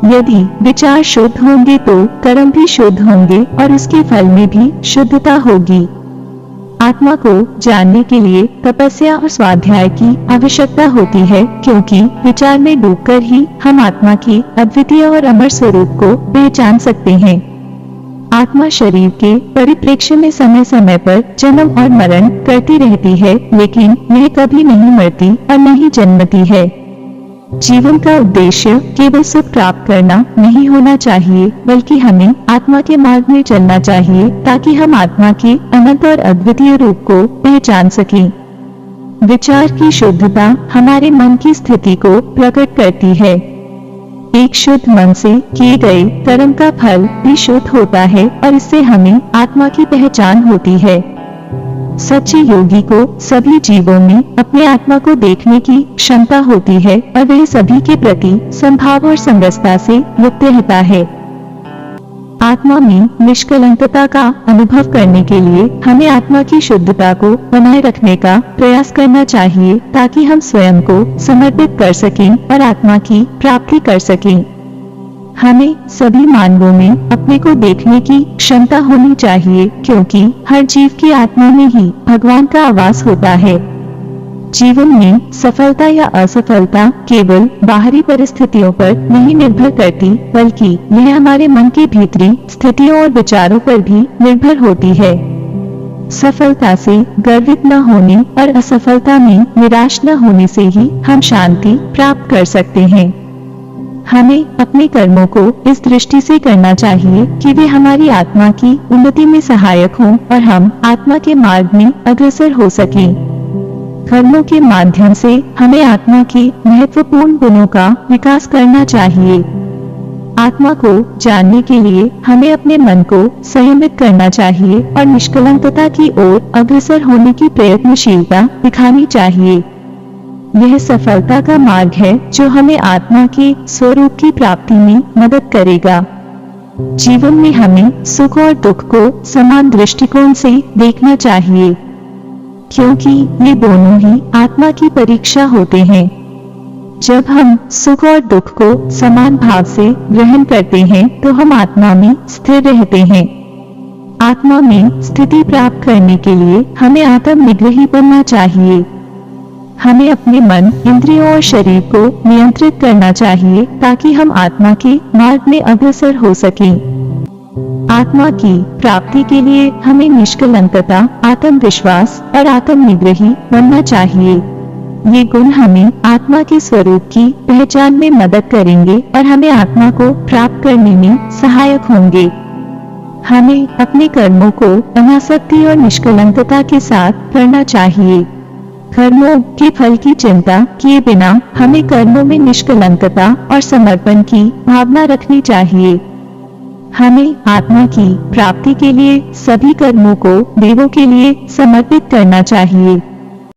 यदि विचार शुद्ध होंगे तो कर्म भी शुद्ध होंगे और उसके फल में भी शुद्धता होगी। आत्मा को जानने के लिए तपस्या और स्वाध्याय की आवश्यकता होती है, क्योंकि विचार में डूबकर ही हम आत्मा के अद्वितीय और अमर स्वरूप को पहचान सकते हैं। आत्मा शरीर के परिप्रेक्ष्य में समय समय पर जन्म और मरण करती रहती है, लेकिन यह कभी नहीं मरती और न ही जन्मती है। जीवन का उद्देश्य केवल सुख प्राप्त करना नहीं होना चाहिए, बल्कि हमें आत्मा के मार्ग में चलना चाहिए ताकि हम आत्मा के अनंत और अद्वितीय रूप को पहचान सकें। विचार की शुद्धता हमारे मन की स्थिति को प्रकट करती है। एक शुद्ध मन से किए गए कर्म का फल भी शुद्ध होता है और इससे हमें आत्मा की पहचान होती है। सच्चे योगी को सभी जीवों में अपने आत्मा को देखने की क्षमता होती है और वह सभी के प्रति समभाव और समरसता से युक्त रहता है। आत्मा में निष्कलंकता का अनुभव करने के लिए हमें आत्मा की शुद्धता को बनाए रखने का प्रयास करना चाहिए, ताकि हम स्वयं को समर्पित कर सकें और आत्मा की प्राप्ति कर सकें। हमें सभी मानवों में अपने को देखने की क्षमता होनी चाहिए, क्योंकि हर जीव की आत्मा में ही भगवान का आवास होता है। जीवन में सफलता या असफलता केवल बाहरी परिस्थितियों पर नहीं निर्भर करती, बल्कि यह हमारे मन के भीतरी स्थितियों और विचारों पर भी निर्भर होती है। सफलता से गर्वित न होने और असफलता में निराश न होने से ही हम शांति प्राप्त कर सकते हैं। हमें अपने कर्मों को इस दृष्टि से करना चाहिए कि वे हमारी आत्मा की उन्नति में सहायक हों और हम आत्मा के मार्ग में अग्रसर हो सकें। कर्मों के माध्यम से हमें आत्मा के महत्वपूर्ण गुणों का विकास करना चाहिए। आत्मा को जानने के लिए हमें अपने मन को संयमित करना चाहिए और निष्कलंकता की ओर अग्रसर होने की प्रयत्नशीलता दिखानी चाहिए। यह सफलता का मार्ग है जो हमें आत्मा के स्वरूप की प्राप्ति में मदद करेगा। जीवन में हमें सुख और दुख को समान दृष्टिकोण से देखना चाहिए, क्योंकि ये दोनों ही आत्मा की परीक्षा होते हैं। जब हम सुख और दुख को समान भाव से ग्रहण करते हैं तो हम आत्मा में स्थिर रहते हैं। आत्मा में स्थिति प्राप्त करने के लिए हमें आत्म निग्रही बनना चाहिए। हमें अपने मन, इंद्रियों और शरीर को नियंत्रित करना चाहिए ताकि हम आत्मा के मार्ग में अग्रसर हो सकें। आत्मा की प्राप्ति के लिए हमें निष्कलंकता, आत्मविश्वास और आत्मनिग्रही बनना चाहिए। ये गुण हमें आत्मा के स्वरूप की पहचान में मदद करेंगे और हमें आत्मा को प्राप्त करने में सहायक होंगे। हमें अपने कर्मों को अनासक्ति और निष्कलंकता के साथ करना चाहिए। कर्मों के फल की चिंता किए बिना हमें कर्मों में निष्कलंकता और समर्पण की भावना रखनी चाहिए। हमें आत्मा की प्राप्ति के लिए सभी कर्मों को देवों के लिए समर्पित करना चाहिए।